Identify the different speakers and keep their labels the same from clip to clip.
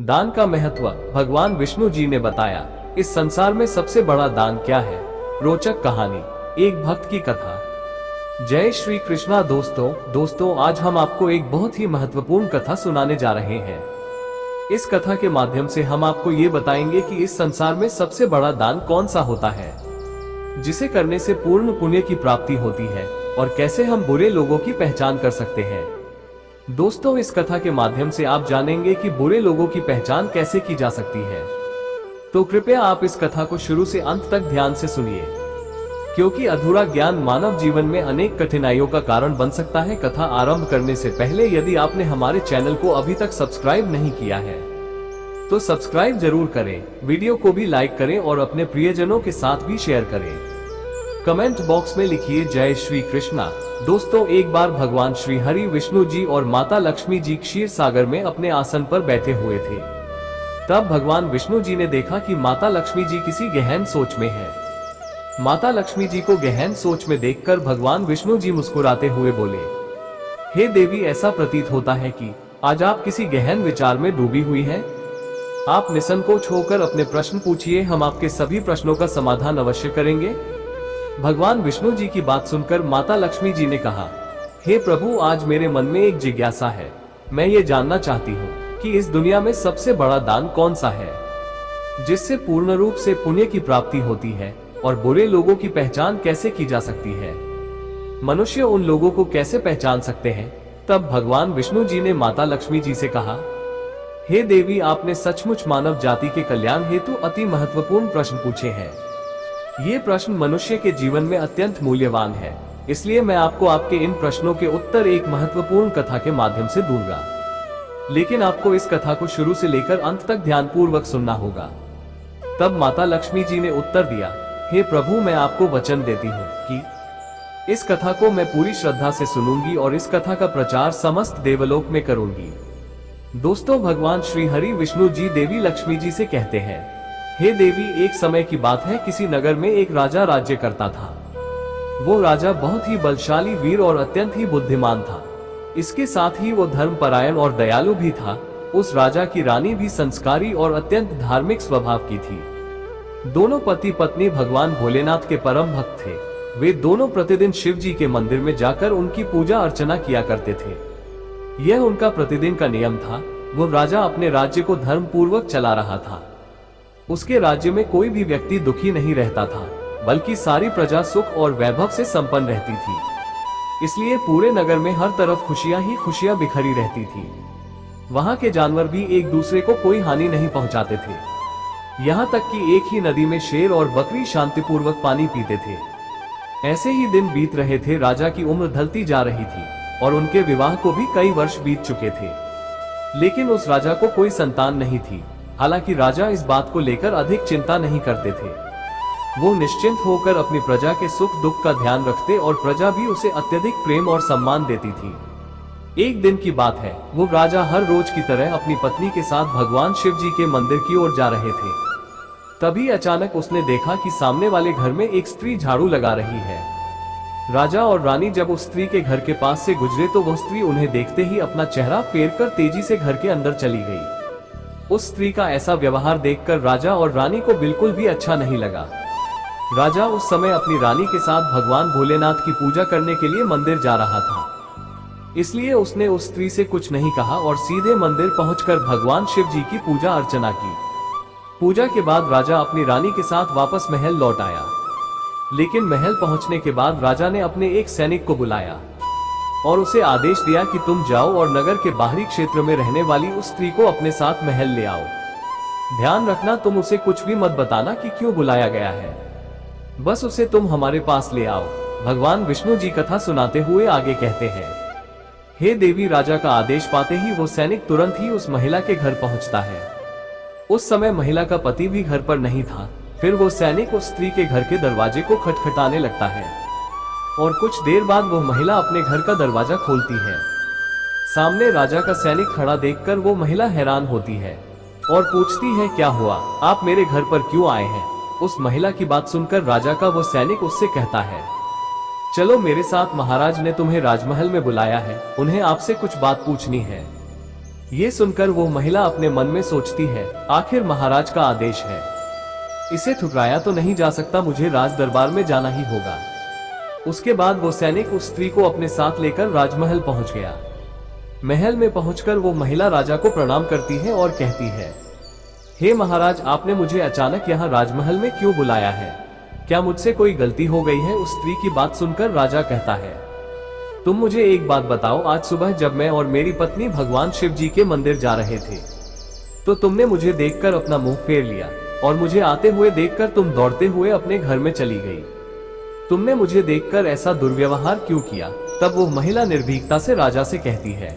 Speaker 1: दान का महत्व भगवान विष्णु जी ने बताया। इस संसार में सबसे बड़ा दान क्या है? रोचक कहानी, एक भक्त की कथा। जय श्री कृष्णा। दोस्तों आज हम आपको एक बहुत ही महत्वपूर्ण कथा सुनाने जा रहे हैं। इस कथा के माध्यम से हम आपको ये बताएंगे कि इस संसार में सबसे बड़ा दान कौन सा होता है, जिसे करने से पूर्ण पुण्य की प्राप्ति होती है, और कैसे हम बुरे लोगों की पहचान कर सकते हैं। दोस्तों इस कथा के माध्यम से आप जानेंगे कि बुरे लोगों की पहचान कैसे की जा सकती है। तो कृपया आप इस कथा को शुरू से अंत तक ध्यान से सुनिए, क्योंकि अधूरा ज्ञान मानव जीवन में अनेक कठिनाइयों का कारण बन सकता है। कथा आरंभ करने से पहले यदि आपने हमारे चैनल को अभी तक सब्सक्राइब नहीं किया है तो सब्सक्राइब जरूर करें, वीडियो को भी लाइक करें और अपने प्रियजनों के साथ भी शेयर करें। कमेंट बॉक्स में लिखिए जय श्री कृष्णा। दोस्तों एक बार भगवान श्री हरि विष्णु जी और माता लक्ष्मी जी क्षीर सागर में अपने आसन पर बैठे हुए थे। तब भगवान विष्णु जी ने देखा कि माता लक्ष्मी जी किसी गहन सोच में है। माता लक्ष्मी जी को गहन सोच में देखकर भगवान विष्णु जी मुस्कुराते हुए बोले, हे देवी, ऐसा प्रतीत होता है कि आज आप किसी गहन विचार में डूबी हुई हैं। आप निसंकोच होकर अपने प्रश्न पूछिए, हम आपके सभी प्रश्नों का समाधान अवश्य करेंगे। भगवान विष्णु जी की बात सुनकर माता लक्ष्मी जी ने कहा, हे प्रभु, आज मेरे मन में एक जिज्ञासा है। मैं ये जानना चाहती हूँ कि इस दुनिया में सबसे बड़ा दान कौन सा है, जिससे पूर्ण रूप से पुण्य की प्राप्ति होती है, और बुरे लोगों की पहचान कैसे की जा सकती है। मनुष्य उन लोगों को कैसे पहचान सकते हैं। तब भगवान विष्णु जी ने माता लक्ष्मी जी से कहा, हे देवी, आपने सचमुच मानव जाति के कल्याण हेतु अति महत्वपूर्ण प्रश्न पूछे हैं। ये प्रश्न मनुष्य के जीवन में अत्यंत मूल्यवान है, इसलिए मैं आपको आपके इन प्रश्नों के उत्तर एक महत्वपूर्ण कथा के माध्यम से दूंगा। लेकिन आपको इस कथा को शुरू से लेकर अंत तक ध्यानपूर्वक सुनना होगा। तब माता लक्ष्मी जी ने उत्तर दिया, हे प्रभु, मैं आपको वचन देती हूँ कि इस कथा को मैं पूरी श्रद्धा से सुनूंगी और इस कथा का प्रचार समस्त देवलोक में करूंगी। दोस्तों भगवान श्री हरि विष्णु जी देवी लक्ष्मी जी से कहते हैं, हे देवी, एक समय की बात है, किसी नगर में एक राजा राज्य करता था। वो राजा बहुत ही बलशाली, वीर और अत्यंत ही बुद्धिमान था। इसके साथ ही वो धर्मपरायण और दयालु भी था। उस राजा की रानी भी संस्कारी और अत्यंत धार्मिक स्वभाव की थी। दोनों पति पत्नी भगवान भोलेनाथ के परम भक्त थे। वे दोनों प्रतिदिन शिव जी के मंदिर में जाकर उनकी पूजा अर्चना किया करते थे। यह उनका प्रतिदिन का नियम था। वो राजा अपने राज्य को धर्म पूर्वक चला रहा था। उसके राज्य में कोई भी व्यक्ति दुखी नहीं रहता था, बल्कि सारी प्रजा सुख और वैभव से संपन्न रहती थी। इसलिए पूरे नगर में हर तरफ खुशियां ही खुशियां बिखरी रहती थी। वहां के जानवर भी एक दूसरे को कोई हानि नहीं पहुंचाते थे। यहाँ तक कि एक ही नदी में शेर और बकरी शांतिपूर्वक पानी पीते थे। ऐसे ही दिन बीत रहे थे। राजा की उम्र ढलती जा रही थी और उनके विवाह को भी कई वर्ष बीत चुके थे, लेकिन उस राजा को कोई संतान नहीं थी। हालांकि राजा इस बात को लेकर अधिक चिंता नहीं करते थे। वो निश्चिंत होकर अपनी प्रजा के सुख दुख का ध्यान रखते और प्रजा भी उसे अत्यधिक प्रेम और सम्मान देती थी। एक दिन की बात है, वो राजा हर रोज की तरह अपनी पत्नी के साथ भगवान शिव जी के मंदिर की ओर जा रहे थे। तभी अचानक उसने देखा कि सामने वाले घर में एक स्त्री झाड़ू लगा रही है। राजा और रानी जब उस स्त्री के घर के पास से गुजरे तो वह स्त्री उन्हें देखते ही अपना चेहरा फेरकर तेजी से घर के अंदर चली गई। उस स्त्री का ऐसा व्यवहार देखकर राजा और रानी को बिल्कुल भी अच्छा नहीं लगा। राजा उस समय अपनी रानी के साथ भगवान भोलेनाथ की पूजा करने के लिए मंदिर जा रहा था, इसलिए उसने उस स्त्री से कुछ नहीं कहा और सीधे मंदिर पहुंचकर भगवान शिव जी की पूजा अर्चना की। पूजा के बाद राजा अपनी रानी के साथ वापस महल लौट आया। लेकिन महल पहुंचने के बाद राजा ने अपने एक सैनिक को बुलाया और उसे आदेश दिया कि तुम जाओ और नगर के बाहरी क्षेत्र में रहने वाली उस स्त्री को अपने साथ महल ले आओ। ध्यान रखना, तुम उसे कुछ भी मत बताना कि क्यों बुलाया गया है। बस उसे तुम हमारे पास ले आओ। भगवान विष्णु जी कथा सुनाते हुए आगे कहते हैं, हे देवी, राजा का आदेश पाते ही वो सैनिक तुरंत ही उस महिला के घर पहुंचता है। उस समय महिला का पति भी घर पर नहीं था। फिर वो सैनिक उस स्त्री के घर के दरवाजे को खटखटाने लगता है और कुछ देर बाद वो महिला अपने घर का दरवाजा खोलती है। सामने राजा का सैनिक खड़ा देखकर वो महिला हैरान होती है और पूछती है, क्या हुआ, आप मेरे घर पर क्यों आए हैं। उस महिला की बात सुनकर राजा का वो सैनिक उससे कहता है, चलो मेरे साथ, महाराज ने तुम्हें राजमहल में बुलाया है, उन्हें आपसे कुछ बात पूछनी है। ये सुनकर वो महिला अपने मन में सोचती है, आखिर महाराज का आदेश है, इसे ठुकराया तो नहीं जा सकता, मुझे राज दरबार में जाना ही होगा। उसके बाद वो सैनिक उस स्त्री को अपने साथ लेकर राजमहल पहुंच गया। महल में पहुंचकर वो महिला राजा को प्रणाम करती है और कहती है, हे महाराज, आपने मुझे अचानक यहाँ राजमहल में क्यों बुलाया है? क्या मुझसे कोई गलती हो गई है? उस स्त्री की बात सुनकर राजा कहता है, तुम मुझे एक बात बताओ, आज सुबह जब मैं और मेरी पत्नी भगवान शिव जी के मंदिर जा रहे थे तो तुमने मुझे देखकर अपना मुंह फेर लिया और मुझे आते हुए देखकर तुम दौड़ते हुए अपने घर में चली गई। तुमने मुझे देखकर ऐसा दुर्व्यवहार क्यों किया? तब वो महिला निर्भीकता से राजा से कहती है,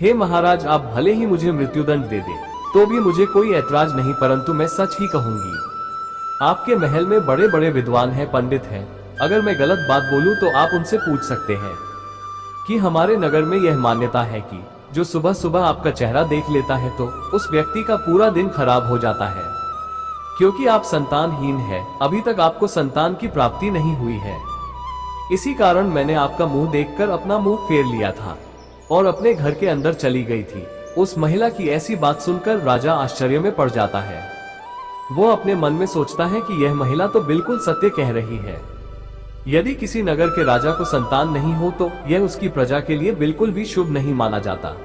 Speaker 1: हे महाराज, आप भले ही मुझे मृत्युदंड दे दे तो भी मुझे कोई ऐतराज नहीं, परंतु मैं सच ही कहूंगी। आपके महल में बड़े बड़े विद्वान हैं, पंडित हैं, अगर मैं गलत बात बोलूं तो आप उनसे पूछ सकते हैं कि हमारे नगर में यह मान्यता है कि जो सुबह सुबह आपका चेहरा देख लेता है तो उस व्यक्ति का पूरा दिन खराब हो जाता है, क्योंकि आप संतानहीन हैं, अभी तक आपको संतान की प्राप्ति नहीं हुई है। इसी कारण मैंने आपका मुंह देखकर अपना मुंह फेर लिया था और अपने घर के अंदर चली गई थी। उस महिला की ऐसी बात सुनकर राजा आश्चर्य में पड़ जाता है। वो अपने मन में सोचता है कि यह महिला तो बिल्कुल सत्य कह रही है। यदि किसी नगर के राजा को संतान नहीं हो तो यह उसकी प्रजा के लिए बिल्कुल भी शुभ नहीं माना जाता।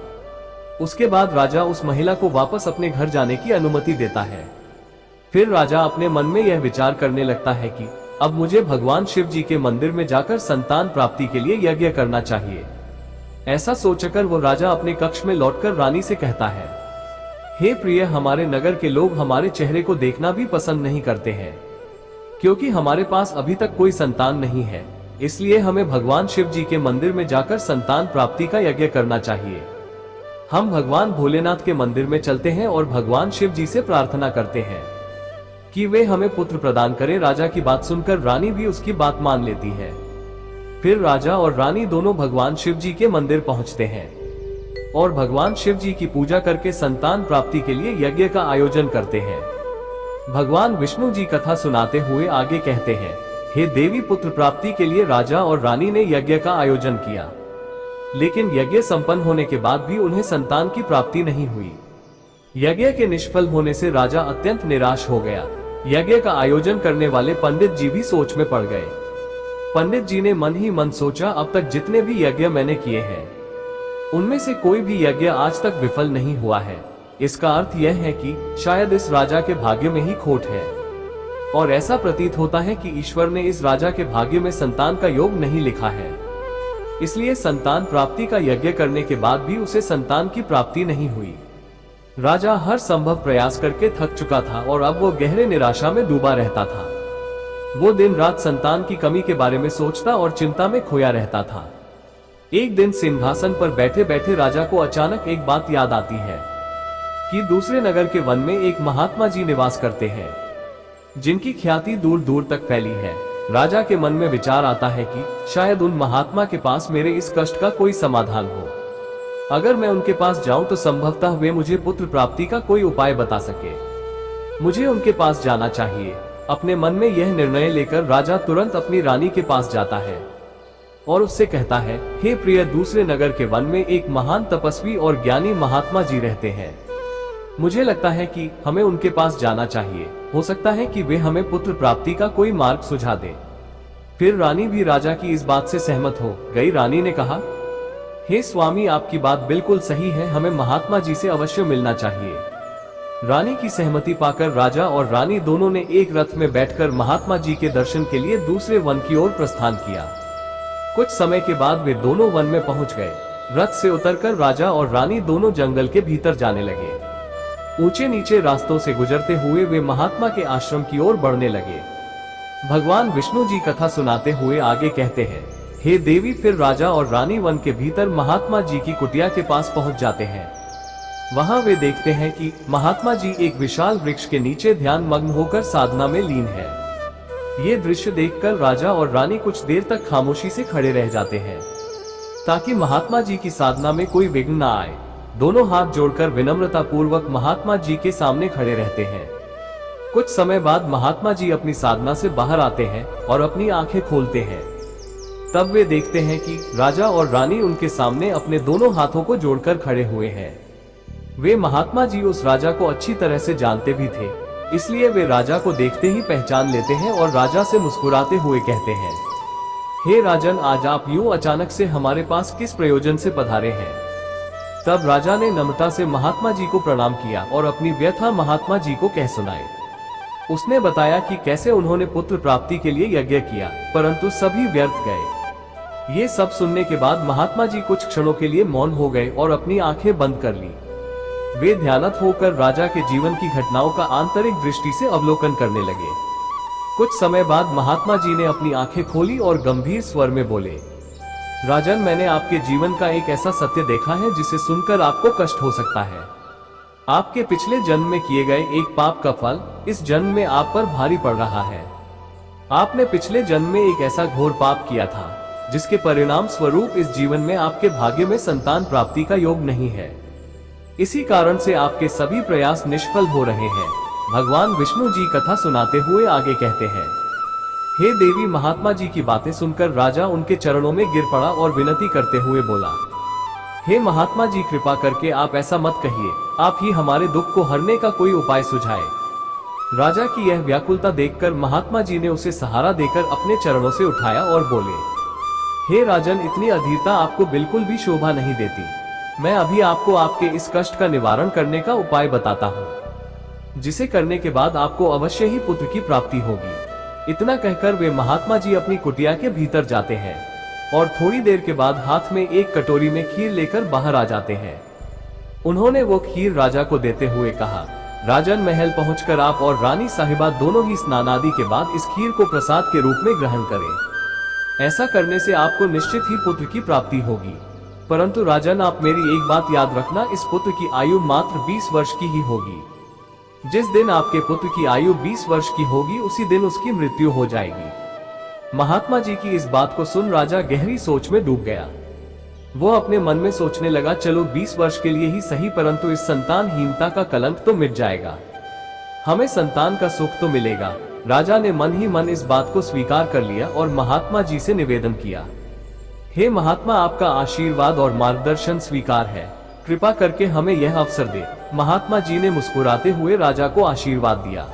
Speaker 1: उसके बाद राजा उस महिला को वापस अपने घर जाने की अनुमति देता है। फिर राजा अपने मन में यह विचार करने लगता है कि अब मुझे भगवान शिव जी के मंदिर में जाकर संतान प्राप्ति के लिए यज्ञ करना चाहिए। ऐसा सोचकर वो राजा अपने कक्ष में लौटकर रानी से कहता है, हे प्रिय, हमारे नगर के लोग हमारे चेहरे को देखना भी पसंद नहीं करते हैं, क्योंकि हमारे पास अभी तक कोई संतान नहीं है, इसलिए हमें भगवान शिव जी के मंदिर में जाकर संतान प्राप्ति का यज्ञ करना चाहिए। हम भगवान भोलेनाथ के मंदिर में चलते हैं और भगवान शिव जी से प्रार्थना करते हैं कि वे हमें पुत्र प्रदान करें। राजा की बात सुनकर रानी भी उसकी बात मान लेती है। फिर राजा और रानी दोनों भगवान शिव जी के मंदिर पहुंचते हैं और भगवान शिव जी की पूजा करके संतान प्राप्ति के लिए यज्ञ का आयोजन करते हैं। भगवान विष्णु जी कथा सुनाते हुए आगे कहते हैं, हे देवी, पुत्र प्राप्ति के लिए राजा और रानी ने यज्ञ का आयोजन किया, लेकिन यज्ञ संपन्न होने के बाद भी उन्हें संतान की प्राप्ति नहीं हुई। यज्ञ के निष्फल होने से राजा अत्यंत निराश हो गया। यज्ञ का आयोजन करने वाले पंडित जी भी सोच में पड़ गए। पंडित जी ने मन ही मन सोचा, अब तक जितने भी यज्ञ मैंने किए हैं उनमें से कोई भी यज्ञ आज तक विफल नहीं हुआ है। इसका अर्थ यह है कि शायद इस राजा के भाग्य में ही खोट है और ऐसा प्रतीत होता है कि ईश्वर ने इस राजा के भाग्य में संतान का योग नहीं लिखा है, इसलिए संतान प्राप्ति का यज्ञ करने के बाद भी उसे संतान की प्राप्ति नहीं हुई। राजा हर संभव प्रयास करके थक चुका था और अब वो गहरे निराशा में डूबा रहता था। वो दिन रात संतान की कमी के बारे में सोचता और चिंता में खोया रहता था। एक दिन सिंहासन पर बैठे बैठे राजा को अचानक एक बात याद आती है कि दूसरे नगर के वन में एक महात्मा जी निवास करते हैं, जिनकी ख्याति दूर दूर तक फैली है। राजा के मन में विचार आता है कि शायद उन महात्मा के पास मेरे इस कष्ट का कोई समाधान हो। अगर मैं उनके पास जाऊं तो संभवतः वे मुझे पुत्र प्राप्ति का कोई उपाय बता सके। मुझे उनके पास जाना चाहिए। अपने मन में यह निर्णय लेकर राजा तुरंत अपनी रानी के पास जाता है और उससे कहता है, हे प्रिय, दूसरे नगर के वन में एक महान तपस्वी और ज्ञानी महात्मा जी रहते हैं। मुझे लगता है कि हमें उनके पास जाना चाहिए। हो सकता है कि वे हमें पुत्र प्राप्ति का कोई मार्ग सुझा दें। फिर रानी भी राजा की इस बात से सहमत हो गई। रानी ने कहा, हे स्वामी, आपकी बात बिल्कुल सही है, हमें महात्मा जी से अवश्य मिलना चाहिए। रानी की सहमति पाकर राजा और रानी दोनों ने एक रथ में बैठकर महात्मा जी के दर्शन के लिए दूसरे वन की ओर प्रस्थान किया। कुछ समय के बाद वे दोनों वन में पहुंच गए। रथ से उतरकर राजा और रानी दोनों जंगल के भीतर जाने लगे। ऊंचे नीचे रास्तों से गुजरते हुए वे महात्मा के आश्रम की ओर बढ़ने लगे। भगवान विष्णु जी कथा सुनाते हुए आगे कहते हैं, हे देवी, फिर राजा और रानी वन के भीतर महात्मा जी की कुटिया के पास पहुंच जाते हैं। वहां वे देखते हैं कि महात्मा जी एक विशाल वृक्ष के नीचे ध्यान मग्न होकर साधना में लीन है। ये दृश्य देखकर राजा और रानी कुछ देर तक खामोशी से खड़े रह जाते हैं ताकि महात्मा जी की साधना में कोई विघ्न न आए। दोनों हाथ जोड़कर विनम्रता पूर्वक महात्मा जी के सामने खड़े रहते हैं। कुछ समय बाद महात्मा जी अपनी साधना से बाहर आते हैं और अपनी आंखें खोलते हैं। तब वे देखते हैं कि राजा और रानी उनके सामने अपने दोनों हाथों को जोड़कर खड़े हुए हैं। वे महात्मा जी उस राजा को अच्छी तरह से जानते भी थे, इसलिए वे राजा को देखते ही पहचान लेते हैं और राजा से मुस्कुराते हुए कहते हैं, हे राजन, आज आप यूं अचानक से हमारे पास किस प्रयोजन से पधारे हैं? तब राजा ने नम्रता से महात्मा जी को प्रणाम किया और अपनी व्यथा महात्मा जी को कह सुनाई। उसने बताया कि कैसे उन्होंने पुत्र प्राप्ति के लिए यज्ञ किया, परंतु सभी व्यर्थ गए। ये सब सुनने के बाद महात्मा जी कुछ क्षणों के लिए मौन हो गए और अपनी आंखें बंद कर ली। वे ध्यानस्थ होकर राजा के जीवन की घटनाओं का आंतरिक दृष्टि से अवलोकन करने लगे। कुछ समय बाद महात्मा जी ने अपनी आंखें खोली और गंभीर स्वर में बोले, राजन, मैंने आपके जीवन का एक ऐसा सत्य देखा है जिसे सुनकर आपको कष्ट हो सकता है। आपके पिछले जन्म में किए गए एक पाप का फल इस जन्म में आप पर भारी पड़ रहा है। आपने पिछले जन्म में एक ऐसा घोर पाप किया था जिसके परिणाम स्वरूप इस जीवन में आपके भाग्य में संतान प्राप्ति का योग नहीं है। इसी कारण से आपके सभी प्रयास निष्फल हो रहे हैं। भगवान विष्णु जी कथा सुनाते हुए आगे कहते हैं, हे देवी, महात्मा जी की बातें सुनकर राजा उनके चरणों में गिर पड़ा और विनती करते हुए बोला, हे महात्मा जी, कृपा करके आप ऐसा मत कहिए, आप ही हमारे दुख को हरने का कोई उपाय सुझाए। राजा की यह व्याकुलता देखकर महात्मा जी ने उसे सहारा देकर अपने चरणों से उठाया और बोले, हे राजन, इतनी अधीरता आपको बिल्कुल भी शोभा नहीं देती। मैं अभी आपको आपके इस कष्ट का निवारण करने का उपाय बताता हूँ, जिसे करने के बाद आपको अवश्य ही पुत्र की प्राप्ति होगी। इतना कहकर वे महात्मा जी अपनी कुटिया के भीतर जाते हैं और थोड़ी देर के बाद हाथ में एक कटोरी में खीर लेकर बाहर आ जाते हैं। उन्होंने वो खीर राजा को देते हुए कहा, राजन, महल पहुंचकर आप और रानी साहिबा दोनों ही स्नान आदि के बाद इस खीर को प्रसाद के रूप में ग्रहण करें। ऐसा करने से आपको निश्चित ही पुत्र की प्राप्ति होगी। परंतु राजन, आप मेरी एक बात याद रखना, इस पुत्र की आयु मात्र 20 वर्ष की ही होगी। जिस दिन आपके पुत्र की आयु 20 वर्ष की होगी उसी दिन उसकी मृत्यु हो जाएगी। महात्मा जी की इस बात को सुन राजा गहरी सोच में डूब गया। वो अपने मन में सोचने लगा, चलो 20 वर्ष के लिए ही सही, परंतु इस संतानहीनता का कलंक तो मिट जाएगा, हमें संतान का सुख तो मिलेगा। राजा ने मन ही मन इस बात को स्वीकार कर लिया और महात्मा जी से निवेदन किया, हे महात्मा, आपका आशीर्वाद और मार्गदर्शन स्वीकार है, कृपा करके हमें यह अवसर दे। महात्मा जी ने मुस्कुराते हुए राजा को आशीर्वाद दिया।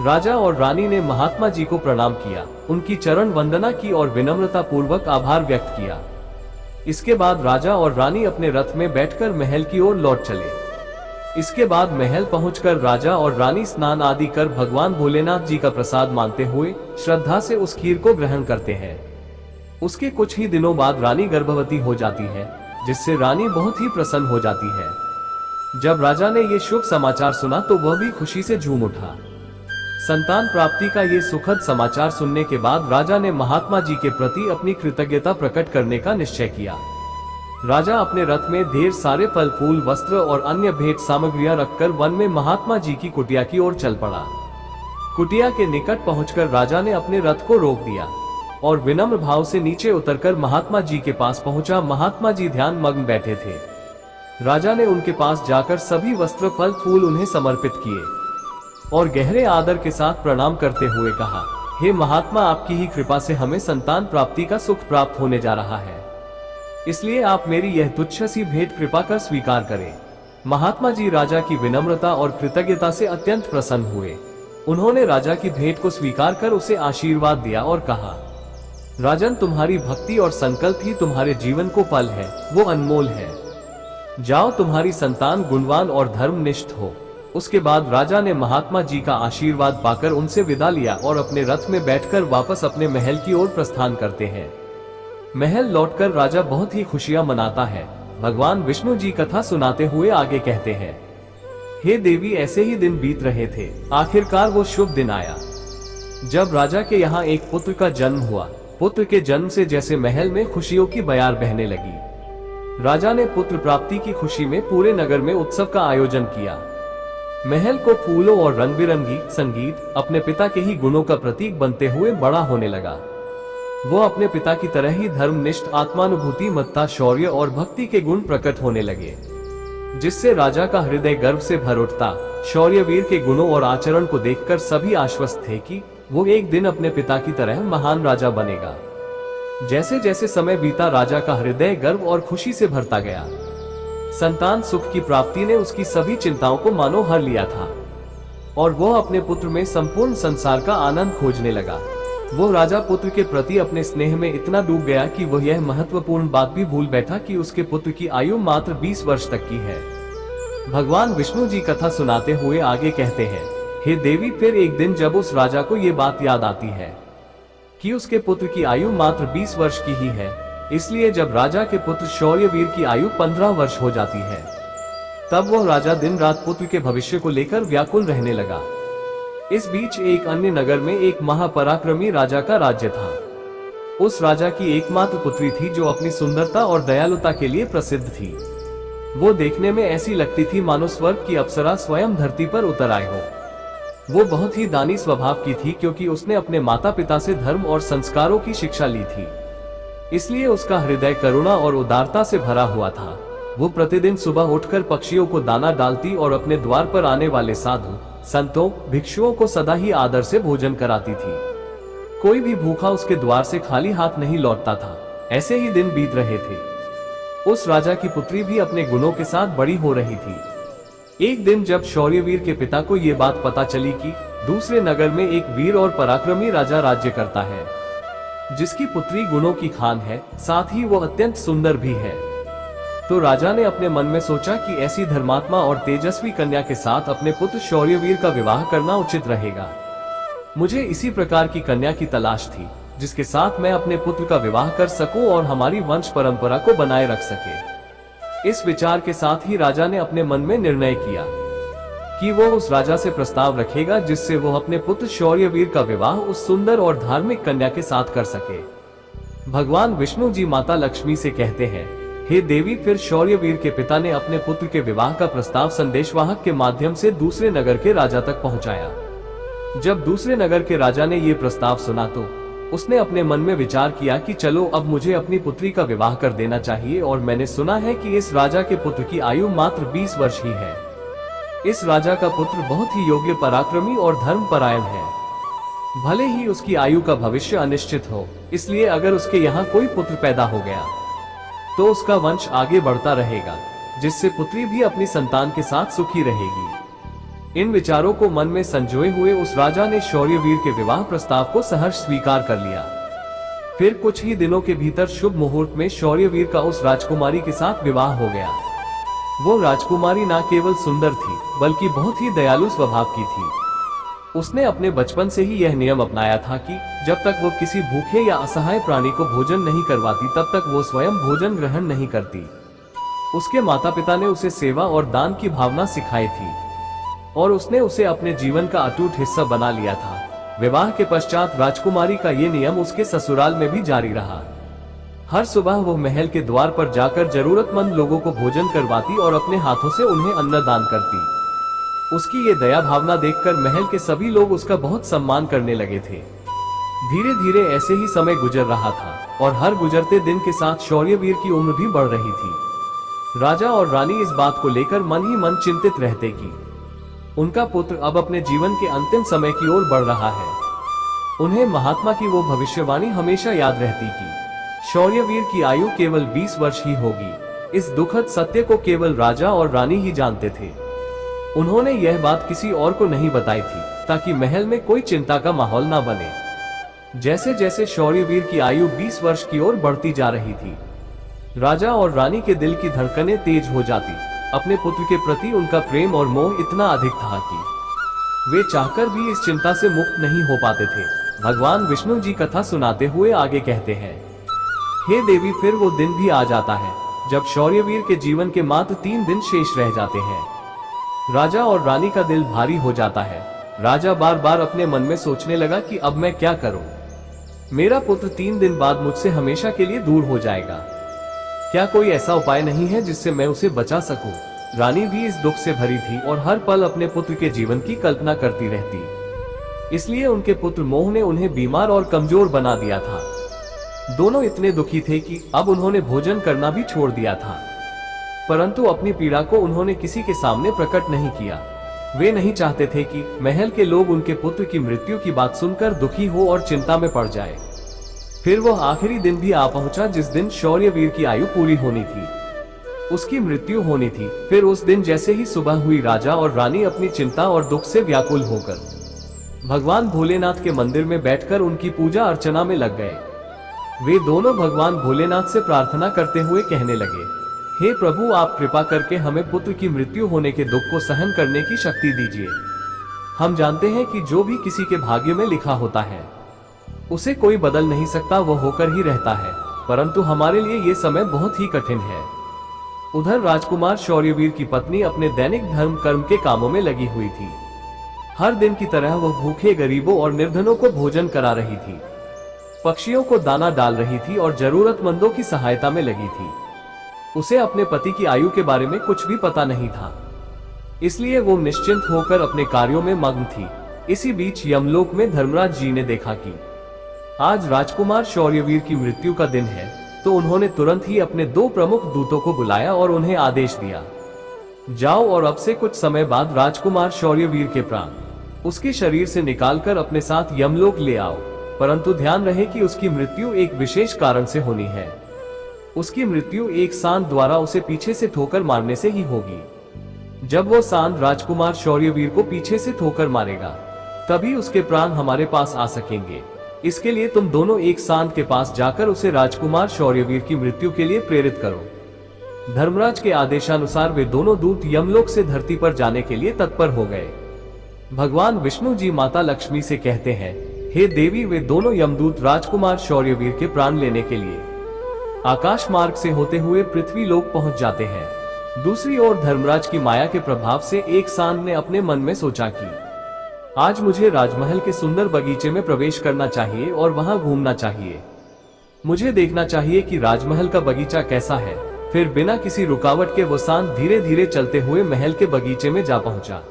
Speaker 1: राजा और रानी ने महात्मा जी को प्रणाम किया, उनकी चरण वंदना की और विनम्रता पूर्वक आभार व्यक्त किया। इसके बाद राजा और रानी अपने रथ में बैठकर महल की ओर लौट चले। इसके बाद महल पहुंचकर राजा और रानी स्नान आदि कर भगवान भोलेनाथ जी का प्रसाद मानते हुए श्रद्धा से उस खीर को ग्रहण करते हैं। उसके कुछ ही दिनों बाद रानी गर्भवती हो जाती है, जिससे रानी बहुत ही प्रसन्न हो जाती है। जब राजा ने ये शुभ समाचार सुना तो वह भी खुशी से झूम उठा। संतान प्राप्ति का ये सुखद समाचार सुनने के बाद राजा ने महात्मा जी के प्रति अपनी कृतज्ञता प्रकट करने का निश्चय किया। राजा अपने रथ में ढेर सारे फल फूल, वस्त्र और अन्य भेंट सामग्रियां रखकर वन में महात्मा जी की कुटिया की ओर चल पड़ा। कुटिया के निकट पहुंचकर राजा ने अपने रथ को रोक दिया और विनम्र भाव से नीचे उतरकर महात्मा जी के पास पहुंचा। महात्मा जी ध्यान मग्न बैठे थे। राजा ने उनके पास जाकर सभी वस्त्र, फल फूल उन्हें समर्पित किए और गहरे आदर के साथ प्रणाम करते हुए कहा, हे महात्मा, आपकी ही कृपा से हमें संतान प्राप्ति का सुख प्राप्त होने जा रहा है, इसलिए आप मेरी यह तुच्छ सी भेंट कृपा कर स्वीकार करें। महात्मा जी राजा की विनम्रता और कृतज्ञता से अत्यंत प्रसन्न हुए। उन्होंने राजा की भेंट को स्वीकार कर उसे आशीर्वाद दिया और कहा, राजन, तुम्हारी भक्ति और संकल्प ही तुम्हारे जीवन को फल है, वो अनमोल है। जाओ, तुम्हारी संतान गुणवान और धर्मनिष्ठ हो। उसके बाद राजा ने महात्मा जी का आशीर्वाद पाकर उनसे विदा लिया और अपने रथ में बैठकर वापस अपने महल की ओर प्रस्थान करते हैं। महल लौटकर राजा बहुत ही खुशियां मनाता है। भगवान विष्णु जी कथा सुनाते हुए आगे कहते हैं, हे देवी, ऐसे ही दिन बीत रहे थे, आखिरकार वो शुभ दिन आया जब राजा के यहाँ एक पुत्र का जन्म हुआ। पुत्र के जन्म से जैसे महल में खुशियों की बयार बहने लगी। राजा ने पुत्र प्राप्ति की खुशी में पूरे नगर में उत्सव का आयोजन किया। महल को फूलों और रंग बिरंगी संगीत अपने पिता के ही गुणों का प्रतीक बनते हुए बड़ा होने लगा। वो अपने पिता की तरह ही धर्मनिष्ठ, आत्मानुभूति, मत्ता, शौर्य और भक्ति के गुण प्रकट होने लगे, जिससे राजा का हृदय गर्व से भर उठता। शौर्यवीर के गुणों और आचरण को देखकर सभी आश्वस्त थे कि वो एक दिन अपने पिता की तरह महान राजा बनेगा। जैसे जैसे समय बीता, राजा का हृदय गर्व और खुशी से भरता गया। संतान सुख की प्राप्ति ने उसकी सभी चिंताओं को मानो हर लिया था और वह अपने पुत्र में संपूर्ण संसार का आनंद खोजने लगा। वो राजा पुत्र के प्रति अपने स्नेह में इतना डूब गया कि वह यह महत्वपूर्ण बात भी भूल बैठा कि उसके पुत्र की आयु मात्र 20 वर्ष तक की है। भगवान विष्णु जी कथा सुनाते हुए आगे कहते हैं, हे देवी, फिर एक दिन जब उस राजा को ये बात याद आती है कि उसके पुत्र की आयु मात्र 20 वर्ष की ही है, इसलिए जब राजा के पुत्र शौर्यवीर की आयु 15 वर्ष हो जाती है, तब वह राजा दिन रात पुत्र के भविष्य को लेकर व्याकुल रहने लगा। इस बीच एक अन्य नगर में एक महापराक्रमी राजा का राज्य था। उस राजा की एकमात्र पुत्री थी जो अपनी सुंदरता और दयालुता के लिए प्रसिद्ध थी। वो देखने में ऐसी लगती थी मानो स्वर्ग की अप्सरा स्वयं धरती पर उतर आए हो। वो बहुत ही दानी स्वभाव की थी क्योंकि उसने अपने माता पिता से धर्म और संस्कारों की शिक्षा ली थी, इसलिए उसका हृदय करुणा और उदारता से भरा हुआ था। वो प्रतिदिन सुबह उठकर पक्षियों को दाना डालती और अपने द्वार पर आने वाले साधु, संतों, भिक्षुओं को सदा ही आदर से भोजन कराती थी। कोई भी भूखा उसके द्वार से खाली हाथ नहीं लौटता था। ऐसे ही दिन बीत रहे थे। उस राजा की पुत्री भी अपने गुणों के साथ बड़ी हो रही थी। एक दिन जब शौर्यवीर के पिता को ये बात पता चली कि दूसरे नगर में एक वीर और पराक्रमी राजा राज्य करता है, जिसकी पुत्री गुणों की खान है, साथ ही वो अत्यंत सुंदर भी है, तो राजा ने अपने मन में सोचा कि ऐसी धर्मात्मा और तेजस्वी कन्या के साथ अपने पुत्र शौर्यवीर का विवाह करना उचित रहेगा। मुझे इसी प्रकार की कन्या की तलाश थी जिसके साथ मैं अपने पुत्र का विवाह कर सकूं और हमारी वंश परंपरा को बनाए रख सके। इस विचार के साथ ही राजा ने अपने मन में निर्णय किया कि वो उस राजा से प्रस्ताव रखेगा जिससे वो अपने पुत्र शौर्यवीर का विवाह उस सुंदर और धार्मिक कन्या के साथ कर सके। भगवान विष्णु जी माता लक्ष्मी से कहते हैं, हे देवी, फिर शौर्यवीर के पिता ने अपने पुत्र के विवाह का प्रस्ताव संदेशवाहक के माध्यम से दूसरे नगर के राजा तक पहुंचाया। जब दूसरे नगर के राजा ने ये प्रस्ताव सुना तो उसने अपने मन में विचार किया कि चलो अब मुझे अपनी पुत्री का विवाह कर देना चाहिए, और मैंने सुना है कि इस राजा के पुत्र की आयु मात्र 20 वर्ष ही है। इस राजा का पुत्र बहुत ही योग्य, पराक्रमी और धर्मपरायण है। भले ही उसकी आयु का भविष्य अनिश्चित हो, इसलिए अगर उसके यहाँ कोई पुत्र पैदा हो गया तो उसका वंश आगे बढ़ता रहेगा, जिससे पुत्री भी अपनी संतान के साथ सुखी रहेगी। इन विचारों को मन में संजोए हुए उस राजा ने शौर्यवीर के विवाह प्रस्ताव को सहर्ष स्वीकार कर लिया। फिर कुछ ही दिनों के भीतर शुभ मुहूर्त में शौर्यवीर का उस राजकुमारी के साथ विवाह हो गया। वो राजकुमारी न केवल सुंदर थी बल्कि बहुत ही दयालु स्वभाव की थी। उसने अपने बचपन से ही यह नियम अपनाया था कि जब तक वो किसी भूखे या असहाय प्राणी को भोजन नहीं करवाती तब तक वो स्वयं भोजन ग्रहण नहीं करती। उसके माता पिता ने उसे सेवा और दान की भावना सिखाई थी और उसने उसे अपने जीवन का अटूट हिस्सा बना लिया था। विवाह के पश्चात राजकुमारी का ये नियम उसके ससुराल में भी जारी रहा। हर सुबह वो महल के द्वार पर जाकर जरूरतमंद लोगों को भोजन करवाती और अपने हाथों से उन्हें अन्नदान करती। उसकी ये दया भावना देखकर महल के सभी लोग उसका बहुत सम्मान करने लगे थे। धीरे धीरे ऐसे ही समय गुजर रहा था और हर गुजरते दिन के साथ शौर्यवीर की उम्र भी बढ़ रही थी। राजा और रानी इस बात को लेकर मन ही मन चिंतित रहते कि उनका पुत्र अब अपने जीवन के अंतिम समय की ओर बढ़ रहा है। उन्हें महात्मा की वो भविष्यवाणी हमेशा याद रहती कि शौर्यवीर की आयु केवल 20 वर्ष ही होगी। इस दुखद सत्य को केवल राजा और रानी ही जानते थे। उन्होंने यह बात किसी और को नहीं बताई थी ताकि महल में कोई चिंता का माहौल न बने। जैसे जैसे शौर्यवीर की आयु 20 वर्ष की ओर बढ़ती जा रही थी, राजा और रानी के दिल की धड़कनें तेज हो जाती। अपने पुत्र के प्रति उनका प्रेम और मोह इतना अधिक था कि वे चाहकर भी इस चिंता से मुक्त नहीं हो पाते थे। भगवान विष्णु जी कथा सुनाते हुए आगे कहते हैं, हे देवी, फिर वो दिन भी आ जाता है जब शौर्यवीर के जीवन के मात्र 3 दिन शेष रह जाते हैं। राजा और रानी का दिल भारी हो जाता है। राजा बार बार अपने मन में सोचने लगा कि अब मैं क्या करूं? मेरा पुत्र 3 दिन बाद मुझसे हमेशा के लिए दूर हो जाएगा। क्या कोई ऐसा उपाय नहीं है जिससे मैं उसे बचा सकूं? रानी भी इस दुख से भरी थी और हर पल अपने पुत्र के जीवन की कल्पना करती रहती। इसलिए उनके पुत्र मोह ने उन्हें बीमार और कमजोर बना दिया था। दोनों इतने दुखी थे कि अब उन्होंने भोजन करना भी छोड़ दिया था, परंतु अपनी पीड़ा को उन्होंने किसी के सामने प्रकट नहीं किया। वे नहीं चाहते थे कि महल के लोग उनके पुत्र की मृत्यु की बात सुनकर दुखी हो और चिंता में पड़ जाए। फिर वह आखिरी दिन भी आ पहुंचा जिस दिन शौर्यवीर की आयु पूरी होनी थी। उसकी मृत्यु होनी थी। फिर उस दिन जैसे ही सुबह हुई, राजा और रानी अपनी चिंता और दुख से व्याकुल होकर भगवान भोलेनाथ के मंदिर में बैठकर उनकी पूजा अर्चना में लग गए। वे दोनों भगवान भोलेनाथ से प्रार्थना करते हुए कहने लगे, हे प्रभु, आप कृपा करके हमें पुत्र की मृत्यु होने के दुख को सहन करने की शक्ति दीजिए। हम जानते हैं कि जो भी किसी के भाग्य में लिखा होता है उसे कोई बदल नहीं सकता, वो होकर ही रहता है, परंतु हमारे लिए ये समय बहुत ही कठिन है। उधर राजकुमार शौर्यवीर की पत्नी अपने दैनिक धर्म कर्म के कामों में लगी हुई थी। हर दिन की तरह वह भूखे गरीबों और निर्धनों को भोजन करा रही थी, पक्षियों को दाना डाल रही थी और जरूरतमंदों की सहायता में लगी थी। उसे अपने पति की आयु के बारे में कुछ भी पता नहीं था, इसलिए वो निश्चिंत होकर अपने कार्यों में मग्न थी। इसी बीच यमलोक में धर्मराज जी ने देखा कि आज राजकुमार शौर्यवीर की मृत्यु का दिन है, तो उन्होंने तुरंत ही अपने 2 प्रमुख दूतों को बुलाया और उन्हें आदेश दिया, जाओ और अब से कुछ समय बाद राजकुमार शौर्यवीर के प्राण उसके शरीर से निकालकर अपने साथ यमलोक ले आओ, परंतु ध्यान रहे कि उसकी मृत्यु एक विशेष कारण से होनी है। उसकी मृत्यु एक सांड द्वारा उसे पीछे से ठोकर मारने से ही होगी। जब वो सांड राजकुमार शौर्यवीर को पीछे से ठोकर मारेगा, तभी उसके प्राण हमारे पास आ सकेंगे। इसके लिए तुम दोनों एक सांड के पास जाकर उसे राजकुमार शौर्यवीर की मृत्यु के लिए प्रेरित करो। धर्मराज के आदेशानुसार वे दोनों दूत यमलोक से धरती पर जाने के लिए तत्पर हो गए। भगवान विष्णु जी माता लक्ष्मी से कहते हैं, हे देवी, वे दोनों यमदूत राजकुमार शौर्यवीर के प्राण लेने के लिए आकाश मार्ग से होते हुए पृथ्वी लोक पहुंच जाते हैं। दूसरी ओर धर्मराज की माया के प्रभाव से एक सांड ने अपने मन में सोचा कि आज मुझे राजमहल के सुंदर बगीचे में प्रवेश करना चाहिए और वहां घूमना चाहिए। मुझे देखना चाहिए कि राजमहल का बगीचा कैसा है। फिर बिना किसी रुकावट के वो सांड धीरे धीरे चलते हुए महल के बगीचे में जा पहुंचा।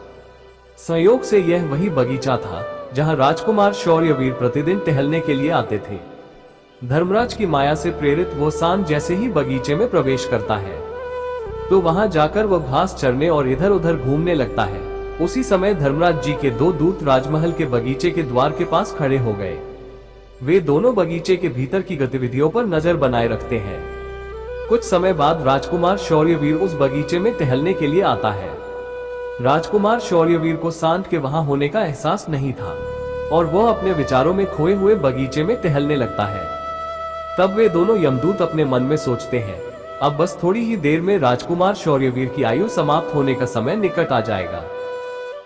Speaker 1: संयोग से यह वही बगीचा था जहां राजकुमार शौर्यवीर प्रतिदिन टहलने के लिए आते थे। धर्मराज की माया से प्रेरित वो सांड जैसे ही बगीचे में प्रवेश करता है, तो वहां जाकर वो घास चरने और इधर उधर घूमने लगता है। उसी समय धर्मराज जी के 2 दूत राजमहल के बगीचे के द्वार के पास खड़े हो गए। वे दोनों बगीचे के भीतर की गतिविधियों पर नजर बनाए रखते हैं। कुछ समय बाद राजकुमार शौर्यवीर उस बगीचे में टहलने के लिए आता है। राजकुमार शौर्यवीर को सांड के वहां होने का एहसास नहीं था और वह अपने विचारों में खोए हुए बगीचे में टहलने लगता है। तब वे दोनों यमदूत अपने मन में सोचते हैं, अब बस थोड़ी ही देर में राजकुमार शौर्यवीर की आयु समाप्त होने का समय निकट आ जाएगा।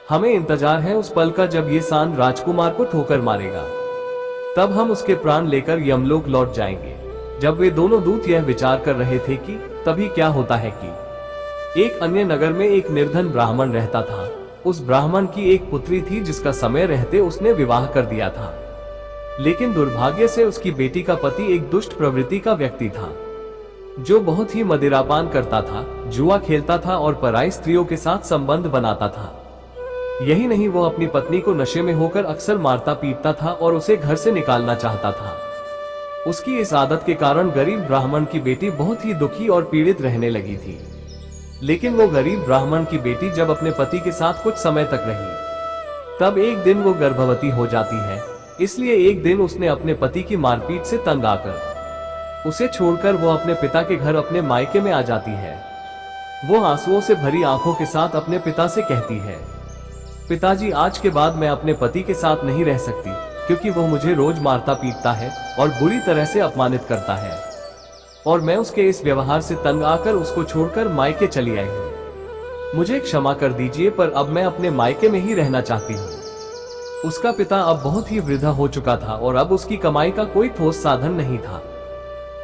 Speaker 1: हमें इंतजार है उस पल का जब ये सांड राजकुमार को ठोकर मारेगा, तब हम उसके प्राण लेकर यमलोक लौट जाएंगे। जब वे दोनों दूत यह विचार कर रहे थे कि तभी क्या होता है कि एक अन्य नगर में एक निर्धन ब्राह्मण रहता था। उस ब्राह्मण की एक पुत्री थी जिसका समय रहते उसने विवाह कर दिया था, लेकिन दुर्भाग्य से उसकी बेटी का पति एक दुष्ट प्रवृत्ति का व्यक्ति था, जो बहुत ही मदिरापान करता था, जुआ खेलता था और पराई स्त्रियों के साथ संबंध बनाता था। यही नहीं, वो अपनी पत्नी को नशे में होकर अक्सर मारता पीटता था और उसे घर से निकालना चाहता था। उसकी इस आदत के कारण गरीब ब्राह्मण की बेटी बहुत ही दुखी और पीड़ित रहने लगी थी। लेकिन वो गरीब ब्राह्मण की बेटी जब अपने पति के साथ कुछ समय तक रही, तब एक दिन वो गर्भवती हो जाती है। इसलिए एक दिन उसने अपने पति की मारपीट से तंग आकर उसे छोड़कर वो अपने पिता के घर अपने मायके में आ जाती है। वो आंसुओं से भरी आंखों के साथ अपने पिता से कहती है, पिताजी, आज के बाद मैं अपने पति के साथ नहीं रह सकती, क्योंकि वो मुझे रोज मारता पीटता है और बुरी तरह से अपमानित करता है, और मैं उसके इस व्यवहार से तंग आकर उसको छोड़कर मायके चली आई हूँ। मुझे क्षमा कर दीजिए, पर अब मैं अपने मायके में ही रहना चाहती हूँ। उसका पिता अब बहुत ही वृद्ध हो चुका था और अब उसकी कमाई का कोई ठोस साधन नहीं था,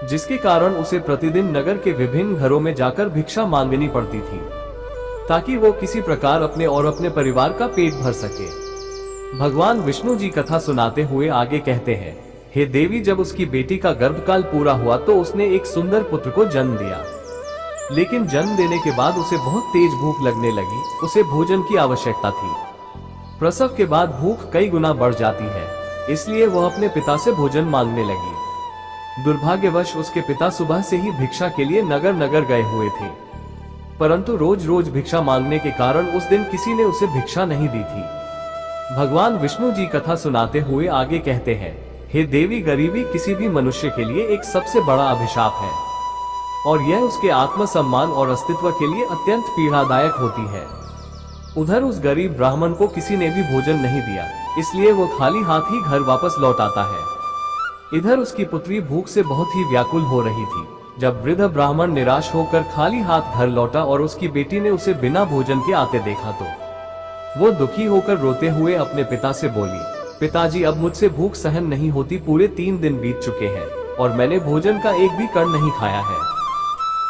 Speaker 1: जिसके कारण उसे प्रतिदिन नगर के विभिन्न घरों में जाकर भिक्षा मांगनी पड़ती थी, ताकि वो किसी प्रकार अपने और अपने परिवार का पेट भर सके। भगवान विष्णु जी कथा सुनाते हुए आगे कहते हैं, हे देवी, जब उसकी बेटी का गर्भकाल पूरा हुआ तो उसने एक सुंदर पुत्र को जन्म दिया। लेकिन जन्म देने के बाद उसे बहुत तेज भूख लगने लगी। उसे भोजन की आवश्यकता थी। प्रसव के बाद भूख कई गुना बढ़ जाती है, इसलिए वह अपने पिता से भोजन मांगने लगी। दुर्भाग्यवश उसके पिता सुबह से ही भिक्षा के लिए नगर नगर गए हुए थे, परंतु रोज रोज भिक्षा मांगने के कारण उस दिन किसी ने उसे भिक्षा नहीं दी थी। भगवान विष्णु जी कथा सुनाते हुए आगे कहते हैं, हे देवी, गरीबी किसी भी मनुष्य के लिए एक सबसे बड़ा अभिशाप है और यह उसके आत्मसम्मान और अस्तित्व के लिए अत्यंत पीड़ादायक होती है। उधर उस गरीब ब्राह्मण को किसी ने भी भोजन नहीं दिया, इसलिए वो खाली हाथ ही घर वापस लौट आता है। इधर उसकी पुत्री भूख से बहुत ही व्याकुल हो रही थी। जब वृद्ध ब्राह्मण निराश होकर खाली हाथ घर लौटा और उसकी बेटी ने उसे बिना भोजन के आते देखा तो वो दुखी होकर रोते हुए अपने पिता से बोली, पिताजी, अब मुझसे भूख सहन नहीं होती। पूरे 3 दिन बीत चुके हैं और मैंने भोजन का एक भी कण नहीं खाया है।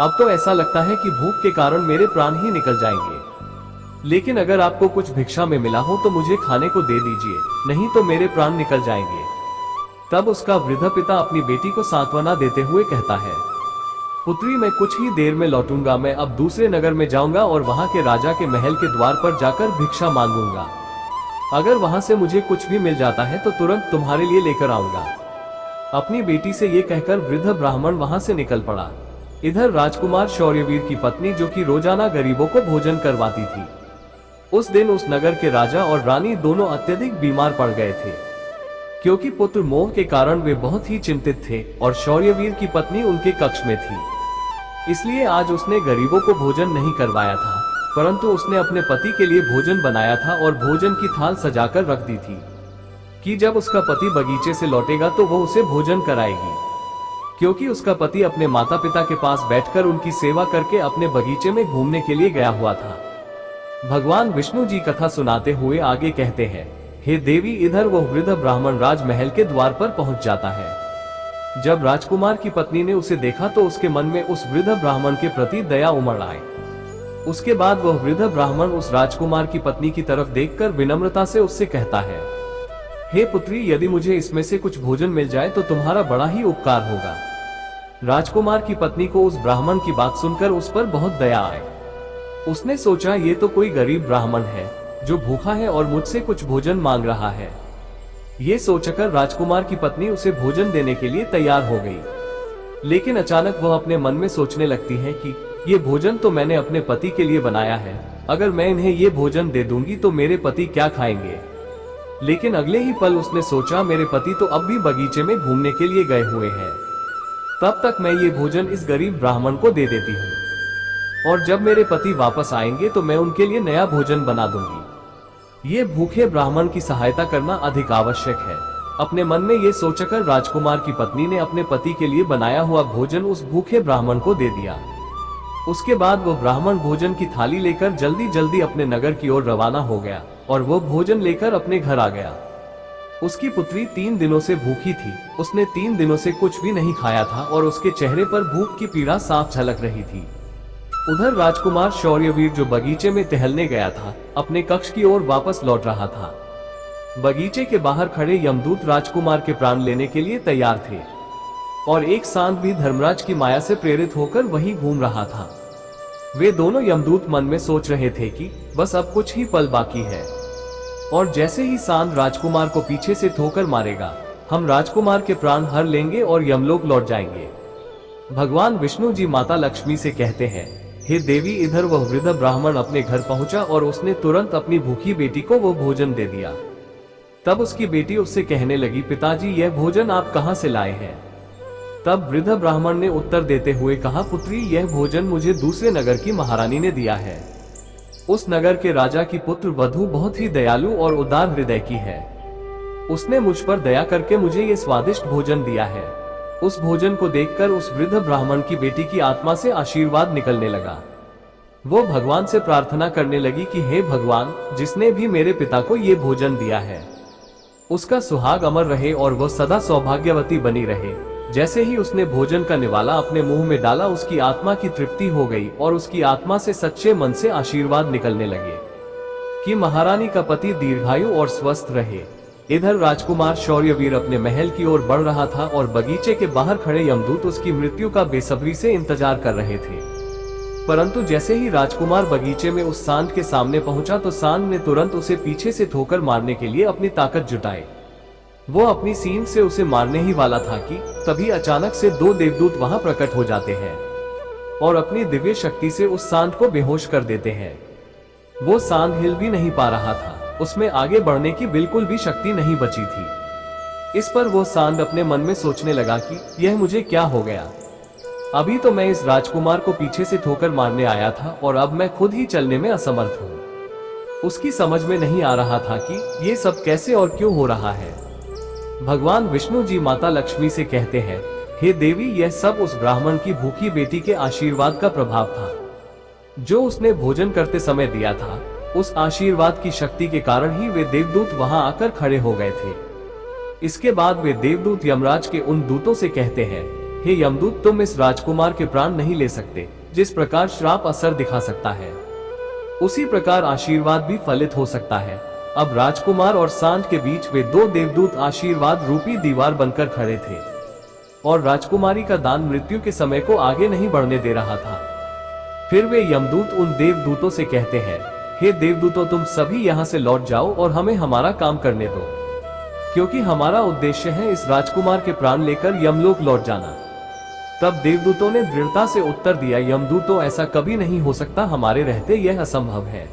Speaker 1: अब तो ऐसा लगता है कि भूख के कारण मेरे प्राण ही निकल जाएंगे। लेकिन अगर आपको कुछ भिक्षा में मिला हो तो मुझे खाने को दे दीजिए, नहीं तो मेरे प्राण निकल जाएंगे। तब उसका वृद्ध पिता अपनी बेटी को सांत्वना देते हुए कहता है, पुत्री, मैं कुछ ही देर में लौटूंगा। मैं अब दूसरे नगर में जाऊंगा और वहां के राजा के महल के द्वार पर जाकर भिक्षा मांगूंगा। अगर वहां से मुझे कुछ भी मिल जाता है तो तुरंत तुम्हारे लिए लेकर आऊंगा। अपनी बेटी से ये कहकर वृद्ध ब्राह्मण वहां से निकल पड़ा। इधर राजकुमार शौर्यवीर की पत्नी, जो कि रोजाना गरीबों को भोजन करवाती थी, उस दिन उस नगर के राजा और रानी दोनों अत्यधिक बीमार पड़ गए थे, क्योंकि पुत्र मोह के कारण वे बहुत ही चिंतित थे और शौर्यवीर की पत्नी उनके कक्ष में थी। इसलिए आज उसने गरीबों को भोजन नहीं करवाया था, परंतु उसने अपने पति के लिए भोजन बनाया था और भोजन की थाल सजाकर रख दी थी कि जब उसका पति बगीचे से लौटेगा तो वो उसे भोजन कराएगी, क्योंकि उसका पति अपने माता पिता के पास बैठकर उनकी सेवा करके अपने बगीचे में घूमने के लिए गया हुआ था। भगवान विष्णु जी कथा सुनाते हुए आगे कहते हैं, हे देवी, इधर वो वृद्ध ब्राह्मण राजमहल के द्वार पर पहुंच जाता है। जब राजकुमार की पत्नी ने उसे देखा तो उसके मन में उस वृद्ध ब्राह्मण के प्रति दया उमड़ आई। उसके बाद वह वृद्ध ब्राह्मण उस राजकुमार की पत्नी की तरफ देखकर विनम्रता से उससे कहता है, हे पुत्री, यदि मुझे इसमें से कुछ भोजन मिल जाए तो तुम्हारा बड़ा ही उपकार होगा। राजकुमार की पत्नी को उस ब्राह्मण की बात सुनकर उस पर बहुत दया आई। उसने सोचा, ये तो कोई गरीब ब्राह्मण है जो भूखा है और मुझसे कुछ भोजन मांग रहा है। ये सोचकर राजकुमार की पत्नी उसे भोजन देने के लिए तैयार हो गई। लेकिन अचानक वह अपने मन में सोचने लगती है कि ये भोजन तो मैंने अपने पति के लिए बनाया है, अगर मैं इन्हें ये भोजन दे दूंगी तो मेरे पति क्या खाएंगे। लेकिन अगले ही पल उसने सोचा, मेरे पति तो अब भी बगीचे में घूमने के लिए गए हुए हैं, तब तक मैं ये भोजन इस गरीब ब्राह्मण को दे देती हूँ और जब मेरे पति वापस आएंगे तो मैं उनके लिए नया भोजन बना दूंगी। ये भूखे ब्राह्मण की सहायता करना अधिक आवश्यक है। अपने मन में ये सोचकर राजकुमार की पत्नी ने अपने पति के लिए बनाया हुआ भोजन उस भूखे ब्राह्मण को दे दिया। उसके बाद वो ब्राह्मण भोजन की थाली लेकर जल्दी जल्दी अपने नगर की ओर रवाना हो गया और वो भोजन लेकर अपने घर आ गया। उसकी पुत्री 3 दिनों से भूखी थी। उसने 3 दिनों से कुछ भी नहीं खाया था और उसके चेहरे पर भूख की पीड़ा साफ झलक रही थी। उधर राजकुमार शौर्यवीर, जो बगीचे में टहलने गया था, अपने कक्ष की ओर वापस लौट रहा था। बगीचे के बाहर खड़े यमदूत राजकुमार के प्राण लेने के लिए तैयार थे और एक सांड भी धर्मराज की माया से प्रेरित होकर वहीं घूम रहा था। वे दोनों यमदूत मन में सोच रहे थे कि बस अब कुछ ही पल बाकी है और जैसे ही सांड राजकुमार को पीछे से ठोकर मारेगा, हम राजकुमार के प्राण हर लेंगे और यमलोक लौट जाएंगे। भगवान विष्णु जी माता लक्ष्मी से कहते हैं, हे देवी, इधर वह वृद्ध ब्राह्मण अपने घर पहुंचा और उसने तुरंत अपनी भूखी बेटी को वो भोजन दे दिया। तब उसकी बेटी उससे कहने लगी, पिताजी, यह भोजन आप कहां से लाए हैं। तब वृद्ध ब्राह्मण ने उत्तर देते हुए कहा, पुत्री, यह भोजन मुझे दूसरे नगर की महारानी ने दिया है। उस नगर के राजा की पुत्र वधू बहुत ही दयालु और उदार हृदय की है। उसने मुझ पर दया करके मुझे ये स्वादिष्ट भोजन दिया है। उस भोजन को देखकर उस वृद्ध ब्राह्मण की बेटी की आत्मा से आशीर्वाद निकलने लगा। वो भगवान से प्रार्थना करने लगी कि हे भगवान, जिसने भी मेरे पिता को ये भोजन दिया है, उसका सुहाग अमर रहे और वह सदा सौभाग्यवती बनी रहे। जैसे ही उसने भोजन का निवाला अपने मुंह में डाला, उसकी आत्मा की तृप्ति हो गई और उसकी आत्मा से सच्चे मन से आशीर्वाद निकलने लगे कि महारानी का पति दीर्घायु और स्वस्थ रहे। इधर राजकुमार शौर्यवीर अपने महल की ओर बढ़ रहा था और बगीचे के बाहर खड़े यमदूत उसकी मृत्यु का बेसब्री से इंतजार कर रहे थे। परंतु जैसे ही राजकुमार बगीचे में उस सांड के सामने पहुंचा तो सांड ने तुरंत उसे पीछे से ठोकर मारने के लिए अपनी ताकत जुटाई। वो अपनी सींग से उसे मारने ही वाला था कि तभी अचानक से 2 देवदूत वहां प्रकट हो जाते हैं और अपनी दिव्य शक्ति से उस सांड को बेहोश कर देते हैं। वो सांड हिल भी नहीं पा रहा था, उसमें आगे बढ़ने की बिल्कुल भी शक्ति नहीं बची थी। इस पर वो सांड अपने मन में सोचने लगा कि यह मुझे क्या हो गया। अभी तो मैं इस राजकुमार को पीछे से ठोकर मारने आया था और अब मैं खुद ही चलने में असमर्थ हूँ। उसकी समझ में नहीं आ रहा था कि ये सब कैसे और क्यों हो रहा है। भगवान विष्णु जी माता लक्ष्मी से कहते हैं, हे देवी, यह सब उस ब्राह्मण की भूखी बेटी के आशीर्वाद का प्रभाव था जो उसने भोजन करते समय दिया था। उस आशीर्वाद की शक्ति के कारण ही वे देवदूत वहां आकर खड़े हो गए थे। इसके बाद वे देवदूत यमराज के उन दूतों से कहते हैं, हे यमदूत, तुम इस राजकुमार के प्राण नहीं ले सकते। जिस प्रकार श्राप असर दिखा सकता है उसी प्रकार आशीर्वाद भी फलित हो सकता है। अब राजकुमार और सांड के बीच वे दो देवदूत आशीर्वाद रूपी दीवार बनकर खड़े थे और राजकुमारी का दान मृत्यु के समय को आगे नहीं बढ़ने दे रहा था। फिर वे यमदूत उन देवदूतों से कहते हैं, हे देवदूतों, तुम सभी यहाँ से लौट जाओ और हमें हमारा काम करने दो, क्योंकि हमारा उद्देश्य है इस राजकुमार के प्राण लेकर यमलोक लौट जाना। तब देवदूतों ने दृढ़ता से उत्तर दिया, यमदूतों, ऐसा कभी नहीं हो सकता, हमारे रहते यह असंभव है,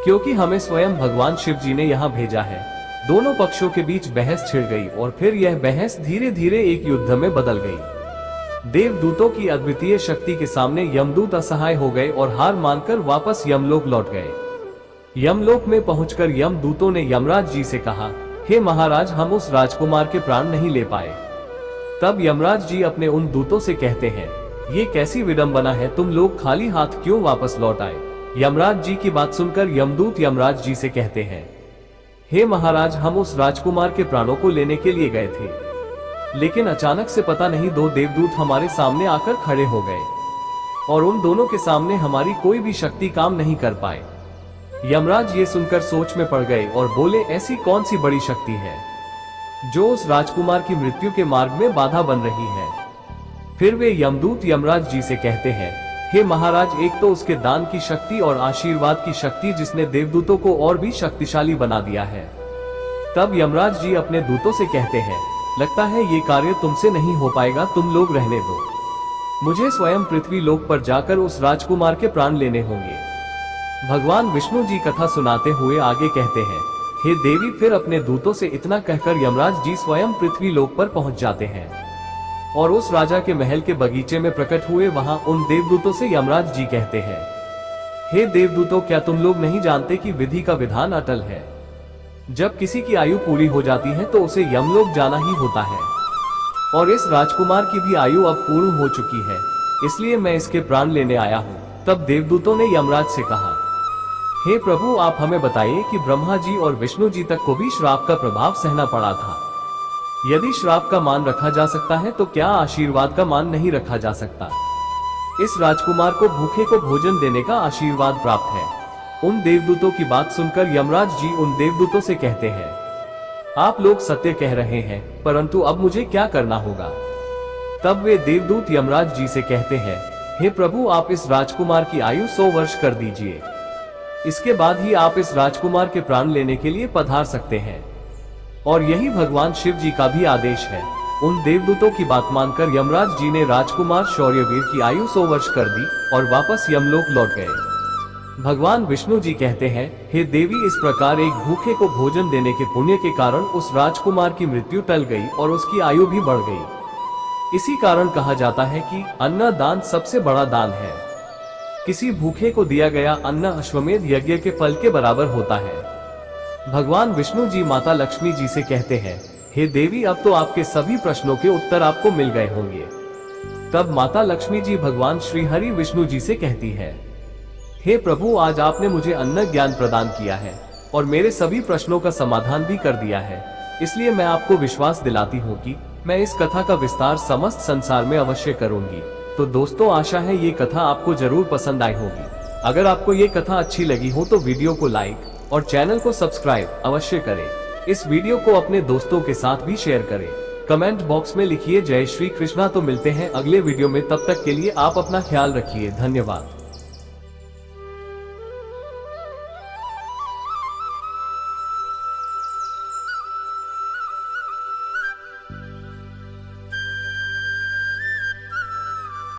Speaker 1: क्योंकि हमें स्वयं भगवान शिव जी ने यहाँ भेजा है। दोनों पक्षों के बीच बहस छिड़ गई और फिर यह बहस धीरे धीरे एक युद्ध में बदल गई। देवदूतों की अद्वितीय शक्ति के सामने यमदूत असहाय हो गए और हार मानकर वापस यमलोक लौट गए। यमलोक में पहुंचकर यमदूतों ने यमराज जी से कहा, हे महाराज, हम उस राजकुमार के प्राण नहीं ले पाए। तब यमराज जी अपने उन दूतों से कहते हैं, ये कैसी विडंबना है, तुम लोग खाली हाथ क्यों वापस लौट आए। यमराज जी की बात सुनकर यमदूत यमराज जी से कहते हैं, हे महाराज, हम उस राजकुमार के प्राणों को लेने के लिए गए थे, लेकिन अचानक से पता नहीं दो देवदूत हमारे सामने आकर खड़े हो गए और उन दोनों के सामने हमारी कोई भी शक्ति काम नहीं कर पाए। यमराज ये सुनकर सोच में पड़ गए और बोले, ऐसी कौन सी बड़ी शक्ति है जो उस राजकुमार की मृत्यु के मार्ग में बाधा बन रही है। फिर वे यमदूत यमराज जी से कहते हैं, हे महाराज, एक तो उसके दान की शक्ति और आशीर्वाद की शक्ति जिसने देवदूतों को और भी शक्तिशाली बना दिया है। तब यमराज जी अपने दूतों से कहते हैं, लगता है ये कार्य तुमसे नहीं हो पाएगा, तुम लोग रहने दो, मुझे स्वयं पृथ्वी लोक पर जाकर उस राजकुमार के प्राण लेने होंगे। भगवान विष्णु जी कथा सुनाते हुए आगे कहते हैं, हे देवी, फिर अपने दूतों से इतना कहकर यमराज जी स्वयं पृथ्वी लोक पर पहुंच जाते हैं और उस राजा के महल के बगीचे में प्रकट हुए वहां उन देवदूतों से यमराज जी कहते हैं, हे देवदूतों, क्या तुम लोग नहीं जानते कि विधि का विधान अटल है। जब किसी की आयु पूरी हो जाती है तो उसे यमलोक जाना ही होता है और इस राजकुमार की भी आयु अब पूर्ण हो चुकी है, इसलिए मैं इसके प्राण लेने आया हूँ। तब देवदूतों ने यमराज से कहा, हे प्रभु, आप हमें बताइए कि ब्रह्मा जी और विष्णु जी तक को भी श्राप का प्रभाव सहना पड़ा था। यदि श्राप का मान रखा जा सकता है तो क्या आशीर्वाद का मान नहीं रखा जा सकता। इस राजकुमार को भूखे को भोजन देने का आशीर्वाद प्राप्त है। उन देवदूतों की बात सुनकर यमराज जी उन देवदूतों से कहते हैं, आप लोग सत्य कह रहे हैं, परंतु अब मुझे क्या करना होगा। तब वे देवदूत यमराज जी से कहते हैं, हे प्रभु, आप इस राजकुमार की आयु 100 वर्ष कर दीजिए, इसके बाद ही आप इस राजकुमार के प्राण लेने के लिए पधार सकते हैं। और यही भगवान शिव जी का भी आदेश है। उन देवदूतों की बात मानकर यमराज जी ने राजकुमार शौर्यवीर की आयु 100 वर्ष कर दी और वापस यमलोक लौट गए। भगवान विष्णु जी कहते हैं, हे देवी, इस प्रकार एक भूखे को भोजन देने के पुण्य के कारण उस राजकुमार की मृत्यु टल गई और उसकी आयु भी बढ़ गई। इसी कारण कहा जाता है कि अन्न दान सबसे बड़ा दान है। किसी भूखे को दिया गया अन्न अश्वमेध यज्ञ के फल के बराबर होता है। भगवान विष्णु जी माता लक्ष्मी जी से कहते हैं, हे देवी, अब तो आपके सभी प्रश्नों के उत्तर आपको मिल गए होंगे। तब माता लक्ष्मी जी भगवान श्री हरि विष्णु जी से कहती है, हे प्रभु, आज आपने मुझे अन्न ज्ञान प्रदान किया है और मेरे सभी प्रश्नों का समाधान भी कर दिया है, इसलिए मैं आपको विश्वास दिलाती हूँ कि मैं इस कथा का विस्तार समस्त संसार में अवश्य करूंगी। तो दोस्तों, आशा है ये कथा आपको जरूर पसंद आई होगी। अगर आपको ये कथा अच्छी लगी हो तो वीडियो को लाइक और चैनल को सब्सक्राइब अवश्य करें। इस वीडियो को अपने दोस्तों के साथ भी शेयर करें। कमेंट बॉक्स में लिखिए जय श्री कृष्णा। तो मिलते हैं अगले वीडियो में, तब तक के लिए आप अपना ख्याल रखिए। धन्यवाद।